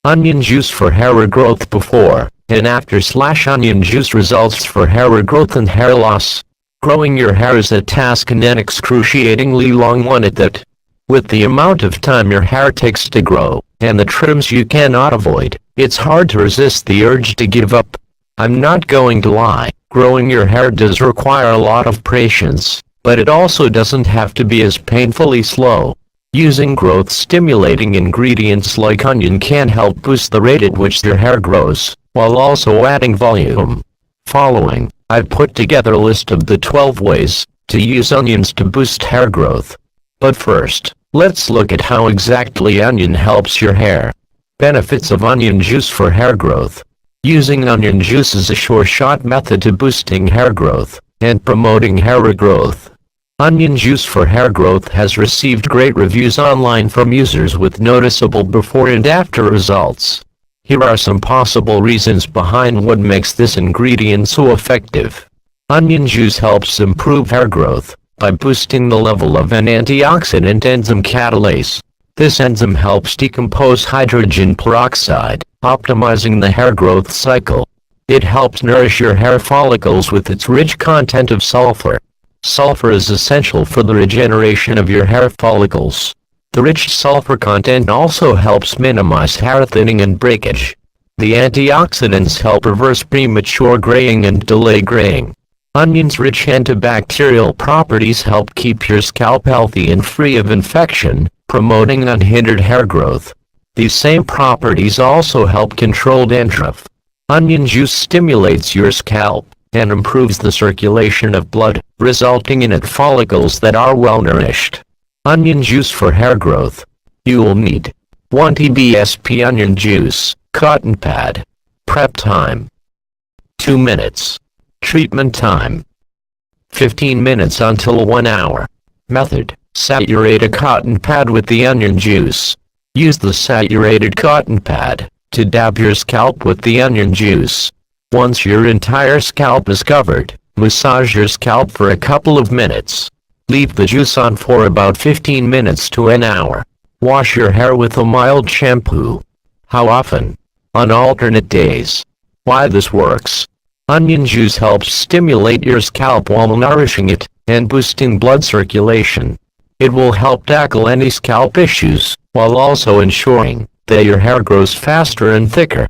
Onion juice for hair regrowth before and after / onion juice results for hair regrowth and hair loss. Growing your hair is a task and an excruciatingly long one at that. With the amount of time your hair takes to grow, and the trims you cannot avoid, it's hard to resist the urge to give up. I'm not going to lie, growing your hair does require a lot of patience, but it also doesn't have to be as painfully slow. Using growth-stimulating ingredients like onion can help boost the rate at which your hair grows, while also adding volume. Following, I've put together a list of the 12 ways to use onions to boost hair growth. But first, let's look at how exactly onion helps your hair. Benefits of onion juice for hair growth. Using onion juice is a sure-shot method to boosting hair growth and promoting hair regrowth. Onion juice for hair growth has received great reviews online from users with noticeable before and after results. Here are some possible reasons behind what makes this ingredient so effective. Onion juice helps improve hair growth by boosting the level of an antioxidant enzyme catalase. This enzyme helps decompose hydrogen peroxide, optimizing the hair growth cycle. It helps nourish your hair follicles with its rich content of sulfur. Sulfur is essential for the regeneration of your hair follicles. The rich sulfur content also helps minimize hair thinning and breakage. The antioxidants help reverse premature graying and delay graying. Onion's rich antibacterial properties help keep your scalp healthy and free of infection, promoting unhindered hair growth. These same properties also help control dandruff. Onion juice stimulates your scalp and improves the circulation of blood, resulting in hair follicles that are well nourished. Onion juice for hair growth. You will need 1 TBSP onion juice, cotton pad. Prep time 2 minutes. Treatment time 15 minutes until 1 hour. Method: saturate a cotton pad with the onion juice. Use the saturated cotton pad to dab your scalp with the onion juice. Once your entire scalp is covered, massage your scalp for a couple of minutes. Leave the juice on for about 15 minutes to an hour. Wash your hair with a mild shampoo. How often? On alternate days. Why this works? Onion juice helps stimulate your scalp while nourishing it and boosting blood circulation. It will help tackle any scalp issues, while also ensuring that your hair grows faster and thicker.